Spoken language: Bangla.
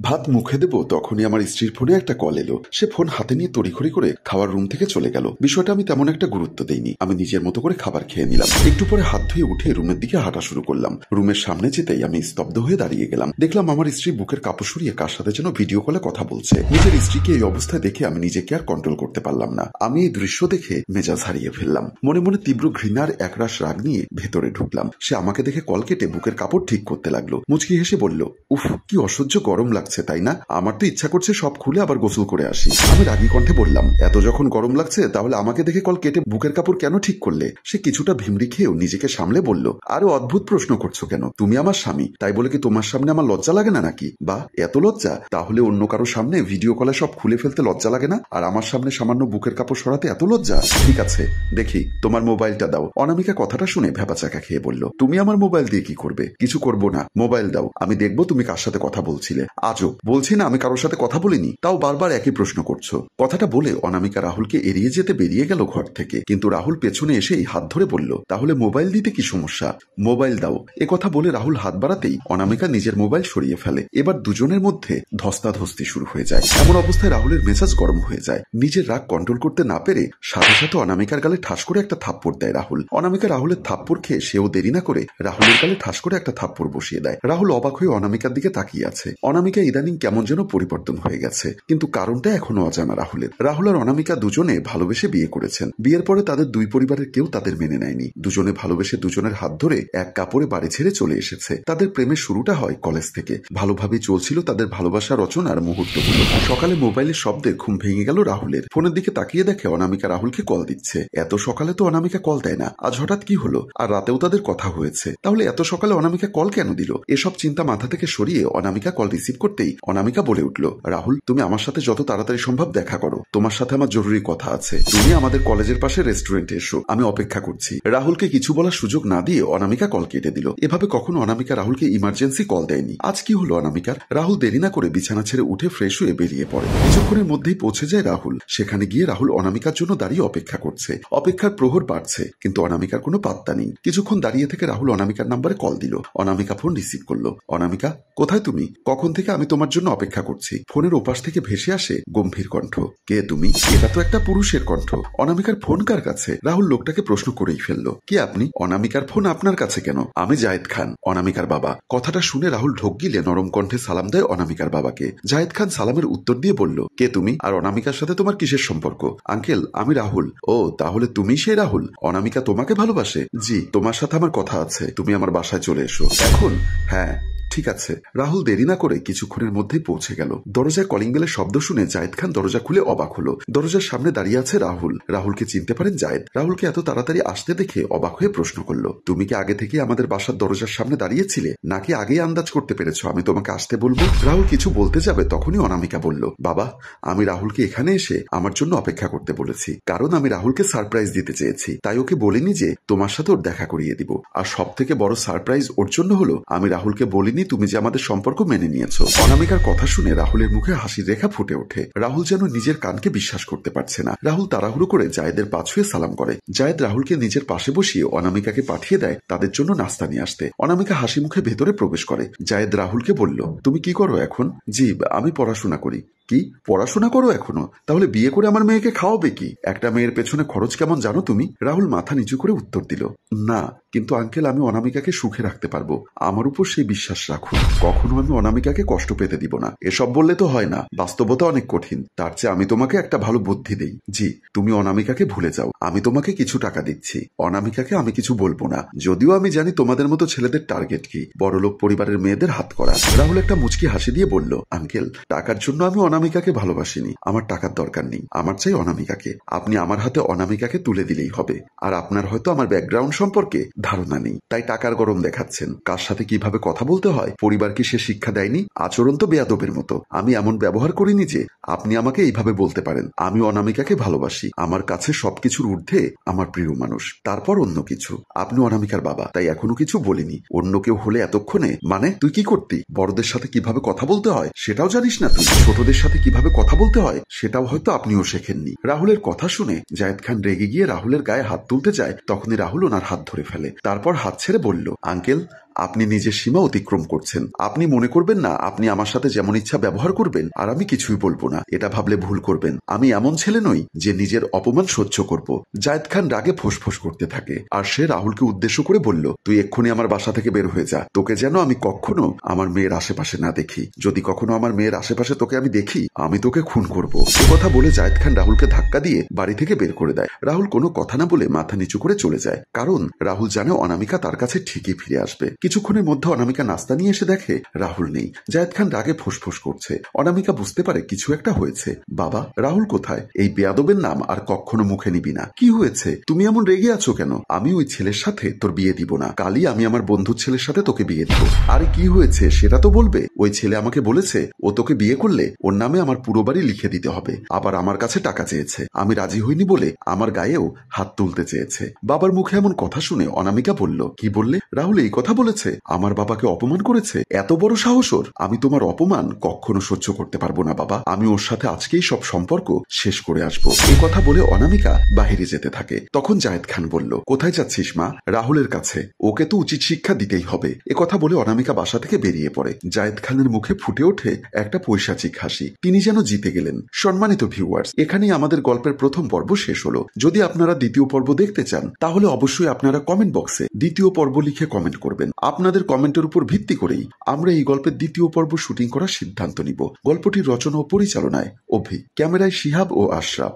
ভাত মুখে দেব তখনই আমার স্ত্রীর ফোনে একটা কল এলো। সে ফোন হাতে নিয়ে তড়িঘড়ি করে খাওয়ার রুম থেকে চলে গেল। বিষয়টা আমি তেমন একটা গুরুত্ব দেইনি। আমি নিজের মতো করে খাবার খেয়ে নিলাম। একটু পরে হাত ধুয়ে উঠে রুমের দিকে হাঁটা শুরু করলাম। রুমের সামনে যেতেই আমি স্তব্ধ হয়ে দাঁড়িয়ে গেলাম। দেখলাম আমার স্ত্রী বুকের কাপড় সরিয়ে কার সাথে যেন ভিডিও কলে কথা বলছে। নিজের স্ত্রীকে এই অবস্থায় দেখে আমি নিজেকে আর কন্ট্রোল করতে পারলাম না। আমি এই দৃশ্য দেখে মেজাজ হারিয়ে ফেললাম। মনে মনে তীব্র ঘৃণার একরাশ রাগ নিয়ে ভেতরে ঢুকলাম। সে আমাকে দেখে কল কেটে বুকের কাপড় ঠিক করতে লাগলো। মুচকি হেসে বলল, উফ, কি অসহ্য গরম লাগছে তাই না? আমার তো ইচ্ছা করছে সব খুলে আবার গোসল করে আসি। আমি রাগী কণ্ঠে বললাম, এত যখন গরম লাগছে তাহলে আমাকে দেখে কল কেটে বুকের কাপড় কেন ঠিক করলে? সে কিছুটা ভিমড়ি খেয়েও নিজেকে সামলে বলল, আরো অদ্ভুত প্রশ্ন করছো কেন? তুমি আমার স্বামী, তাই বলে কি তোমার সামনে আমার লজ্জা লাগে না নাকি? বা এত লজ্জা? তাহলে অন্য কারো সামনে ভিডিও কলে সব খুলে ফেলতে লজ্জা লাগে না, আর আমার সামনে সামান্য বুকের কাপড় সরাতে এত লজ্জা? ঠিক আছে, দেখি তোমার মোবাইলটা দাও। অনামিকা কথাটা শুনে ভেবাচাকা খেয়ে বলল, তুমি আমার মোবাইল দিয়ে কি করবে? কিছু করবো না, মোবাইল দাও, আমি দেখবো তুমি কার সাথে কথা বলছিলে। আজব, বলছি না আমি কারোর সাথে কথা বলিনি, তাও বারবার একই প্রশ্ন করছো। কথাটা বলে অনামিকা রাহুলকে এড়িয়ে যেতে বেরিয়ে গেল ঘর থেকে। কিন্তু রাহুল পেছনে এসেই হাত ধরে বলল, তাহলে মোবাইল দিতে কি সমস্যা? মোবাইল দাও। এ কথা বলে রাহুল হাত বাড়াতেই অনামিকা নিজের মোবাইল সরিয়ে ফেলে। এবার দুজনের মধ্যে ধস্তাধস্তি শুরু হয়ে যায়। এমন অবস্থায় রাহুলের মেজাজ গরম হয়ে যায়। নিজের রাগ কন্ট্রোল করতে না পেরে সাথে সাথে অনামিকার গালে ঠাস করে একটা থাপ্পড় দেয় রাহুল। অনামিকা রাহুলের থাপ্পড় খেয়ে সেও দেরি না করে রাহুলের গালে ঠাস করে একটা থাপ্পড় বসিয়ে দেয়। রাহুল অবাক হয়ে অনামিকার দিকে তাকিয়ে আছে। অনামিকা ইদানিং কেমন যেন পরিবর্তন হয়ে গেছে, কিন্তু কারণটা এখনো অজানা রাহুলের। রাহুল আর অনামিকা দুজনে ভালোবেসে বিয়ে করেছেন। বিয়ের পরে তাদের দুই পরিবারের কেউ তাদের মেনে নেয়নি। দুজনে ভালোবেসে দুজনের হাত ধরে এক কাপড়ে বাড়ি ছেড়ে চলে এসেছে। তাদের প্রেমের শুরুটা হয় কলেজ থেকে। ভালোভাবেই চলছিল তাদের ভালোবাসা রচনার মুহূর্তগুলো। সকালে মোবাইলের শব্দে ঘুম ভেঙে গেল রাহুলের। ফোনের দিকে তাকিয়ে দেখে অনামিকা রাহুলকে কল দিচ্ছে। এত সকালে তো অনামিকা কল দেয় না, আজ হঠাৎ কি হলো? আর রাতেও তাদের কথা হয়েছে, তাহলে এত সকালে অনামিকা কল কেন দিল? এসব চিন্তা মাথা থেকে সরিয়ে অনামিকা কল রিসিভ করতেই অনামিকা বলে উঠল, রাহুল, তুমি আমার সাথে যত তাড়াতাড়ি সম্ভব দেখা করো, তোমার সাথে আমার জরুরি কথা আছে। তুমি আমাদের কলেজের পাশে রেস্টুরেন্টে এসো, আমি অপেক্ষা করছি। রাহুলকে কিছু বলার সুযোগ না দিয়ে অনামিকা কল কেটে দিল। এভাবে কখনো অনামিকা রাহুলকে ইমার্জেন্সি কল দেয়নি। আজ কি হলো অনামিকার? রাহুল দেরি না করে বিছানা ছেড়ে উঠে ফ্রেশ হয়ে বেরিয়ে পড়ে। কিছুক্ষণের মধ্যেই পৌঁছে যায় রাহুল। সেখানে গিয়ে রাহুল অনামিকার জন্য দাঁড়িয়ে অপেক্ষা করছে। অপেক্ষার প্রহর বাড়ছে, কিন্তু অনামিকার কোনো পাত্তা নেই। কিছুক্ষণ দাঁড়িয়ে থেকে রাহুল অনামিকার নাম্বারে কল দিল। অনামিকা ফোন রিসিভ করলো। অনামিকা, কোথায় তুমি? কখন থেকে আমি তোমার জন্য অপেক্ষা করছি। ফোনের ওপাশ থেকে ভেসে আসে গম্ভীর কণ্ঠ, কে তুমি? এটা তো একটা পুরুষের কণ্ঠ। অনামিকার ফোন কার কাছে? রাহুল লোকটাকে প্রশ্ন করেই ফেললো, কে আপনি? অনামিকার ফোন আপনার কাছে কেন? আমি জায়েদ খান, অনামিকার বাবা। কথাটা শুনে রাহুল ঢোক গিলে নরম কণ্ঠে সালাম দেয় অনামিকার বাবাকে। জায়েদ খান সালামের উত্তর দিয়ে বলল, কে তুমি? আর অনামিকার সাথে তোমার কিসের সম্পর্ক? আঙ্কেল, আমি রাহুল। ও, তাহলে তুমি সেই রাহুল? অনামিকা তোমাকে ভালোবাসে? জি, তোমার সাথে আমার কথা আছে, তুমি আমার বাসায় চলে এসো। এখন? হ্যাঁ, ঠিক আছে। রাহুল দেরি না করে কিছুক্ষণের মধ্যেই পৌঁছে গেল। দরজায় কলিং বেলের শব্দ শুনে জায়েদ খান দরজা খুলে অবাক হলো। দরজার সামনে দাঁড়িয়ে আছে রাহুল। রাহুলকে চিনতে পারেন জায়েদ। রাহুলকে এত তাড়াতাড়ি আসতে দেখে অবাক হয়ে প্রশ্ন করলো, তুমি কি আগে থেকে আমাদের বাসার দরজার সামনে দাঁড়িয়েছিলে, নাকি আগেই আন্দাজ করতে পেরেছো আমি তোমাকে আসতে বলবো? রাহুল কিছু বলতে যাবে তখনই অনামিকা বলল, বাবা, আমি রাহুলকে এখানে এসে আমার জন্য অপেক্ষা করতে বলেছি, কারণ আমি রাহুলকে সারপ্রাইজ দিতে চেয়েছি। তাই ওকে বলিনি যে তোমার সাথে ওর দেখা করিয়ে দিব। আর সব থেকে বড় সারপ্রাইজ ওর জন্য হলো, আমি রাহুলকে বলিনি তুমি যে আমাদের সম্পর্ক মেনে নিয়েছো। অনামিকার কথা শুনে রাহুলের মুখে হাসির রেখা ফুটে ওঠে। রাহুল যেন নিজের কানকে বিশ্বাস করতে পারছে না। রাহুল তাড়াহুড়ো করে জায়েদের পা ছুঁয়ে সালাম করে। জায়েদ রাহুলকে নিজের পাশে বসিয়ে অনামিকাকে পাঠিয়ে দেয় তাদের জন্য নাস্তা নিয়ে আসতে। অনামিকা হাসি মুখে ভেতরে প্রবেশ করে। জায়েদ রাহুলকে বলল, তুমি কি করো এখন? জি, আমি পড়াশোনা করি। কি, পড়াশোনা করো এখনো? তাহলে বিয়ে করে আমার মেয়েকে খাওয়াবে কি? একটা মেয়ের পেছনে খরচ কেমন জানো তুমি? রাহুল মাথা নিচু করে উত্তর দিল, না, কিন্তু আঙ্কেল, আমি অনামিকাকে সুখে রাখতে পারবো, আমার উপর সেই বিশ্বাস রাখুন। কখনো আমি অনামিকাকে কষ্ট পেতে দিব না। এসব বললে তো হয় না, বাস্তবতা অনেক কঠিন। তার চেয়ে আমি তোমাকে একটা ভালো বুদ্ধি দেই। জি, তুমি অনামিকাকে ভুলে যাও, আমি তোমাকে কিছু টাকা দিচ্ছি। অনামিকাকে আমি কিছু বলবো না, যদিও আমি জানি তোমাদের মতো ছেলেদের টার্গেট কি, বড়লোক পরিবারের মেয়েদের হাত করা। রাহুল একটা মুচকি হাসি দিয়ে বলল, আঙ্কেল, টাকার জন্য আমি অনামিকাকে ভালোবাসিনি, আমার টাকার দরকার নেই, আমার চাই অনামিকাকে। আপনি আমার হাতে অনামিকাকে তুলে দিলেই হবে। আর আপনার হয়তো আমার ব্যাকগ্রাউন্ড সম্পর্কে ধারণা নেই, তাই টাকার গরম দেখাচ্ছেন। কার সাথে কিভাবে কথা বলতে হয় পরিবারকে সে শিক্ষা দেয়নি? আচরণ তো বেয়াদবের মতো। আমি এমন ব্যবহার করিনি যে আপনি আমাকে এইভাবে বলতে পারেন। আমি অনামিকাকে ভালোবাসি, আমার কাছে সবকিছুর ঊর্ধ্বে আমার প্রিয় মানুষ, তারপর অন্য কিছু। আপনি অনামিকার বাবা, তাই এখনো কিছু বলিনি। অন্য কেউ হলে এতক্ষণে, মানে তুই কি করতি? বড়দের সাথে কিভাবে কথা বলতে হয় সেটাও জানিস না তুই? ছোটদের সাথে কিভাবে কথা বলতে হয় সেটাও হয়তো আপনিও শেখেননি। রাহুলের কথা শুনে জায়েদ খান রেগে গিয়ে রাহুলের গায়ে হাত তুলতে যায়, তখনই রাহুল ওনার হাত ধরে ফেলে। তারপর হাত ছেড়ে বলল, আঙ্কেল, আপনি নিজের সীমা অতিক্রম করছেন। আপনি মনে করবেন না আপনি আমার সাথে যেমন ইচ্ছা ব্যবহার করবেন আর আমি কিছুই বলবো না। এটা ভাবলে ভুল করবেন। আমি এমন ছেলে নই যে নিজের অপমান সহ্য করব। জায়েদ খান রাগে ফোঁস করতে থাকে আর সে রাহুলকে উদ্দেশ্য করে বলল, তুই এক্ষুনি আমার বাসা থেকে বের হয়ে যা। তোকে যেন আমি কখনো আমার মেয়ের আশেপাশে না দেখি। যদি কখনো আমার মেয়ের আশেপাশে তোকে আমি দেখি, আমি তোকে খুন করব। এ কথা বলে জায়েদ খান রাহুলকে ধাক্কা দিয়ে বাড়ি থেকে বের করে দেয়। রাহুল কোনো কথা না বলে মাথা নিচু করে চলে যায়, কারণ রাহুল জানে অনামিকা তার কাছে ঠিকই ফিরে আসবে। কিছুক্ষণের মধ্যে অনামিকা নাস্তা নিয়ে এসে দেখে রাহুল নেই। জায়েদ খান রাগে ফোঁস করছে। অনামিকা বুঝতে পারে কিছু একটা হয়েছে। বাবা, রাহুল কোথায়? এই বেয়াদবের নাম আর কখনো মুখে নিবি না। কি হয়েছে? তুমি এমন রেগে আছো কেন? আমি ওই ছেলের সাথে তোর বিয়ে দিব না। কালই আমি আমার বন্ধুর ছেলের সাথে তোকে বিয়ে দিব। আরে কি হয়েছে সেটা তো বলবে। ওই ছেলে আমাকে বলেছে ও তোকে বিয়ে করলে ওর নামে আমার পুরো বাড়ি লিখে দিতে হবে। আবার আমার কাছে টাকা চেয়েছে। আমি রাজি হইনি বলে আমার গায়েও হাত তুলতে চেয়েছে। বাবার মুখে এমন কথা শুনে অনামিকা বলল, কি বললে? রাহুল এই কথা বলেছে? আমার বাবাকে অপমান করেছে? এত বড় সাহস ওর! আমি তোমার অপমান কখনো সহ্য করতে পারবো না বাবা। আমি ওর সাথে আজকেই সব সম্পর্ক শেষ করে আসবো। এই কথা বলে অনামিকা বাহিরে যেতে থাকে। তখন জায়েদ খান বলল, কোথায় যাচ্ছিস মা? রাহুলের কাছে। ওকে তো উচিত শিক্ষা দিতেই হবে। এ কথা বলে অনামিকা বাসা থেকে বেরিয়ে পড়ে। জায়েদ খানের মুখে ফুটে ওঠে একটা পৈশাচিক হাসি। তিনি যেন জিতে গেলেন। সম্মানিত ভিউয়ার্স, এখানেই আমাদের গল্পের প্রথম পর্ব শেষ হলো। যদি আপনারা দ্বিতীয় পর্ব দেখতে চান, তাহলে অবশ্যই আপনারা কমেন্ট বক্সে দ্বিতীয় পর্ব লিখে কমেন্ট করবেন। আপনাদের কমেন্টের উপর ভিত্তি করেই আমরা এই গল্পের দ্বিতীয় পর্ব শুটিং করার সিদ্ধান্ত নিব। গল্পটির রচনা ও পরিচালনায় অভি, ক্যামেরায় শিহাব ও আশরাফ।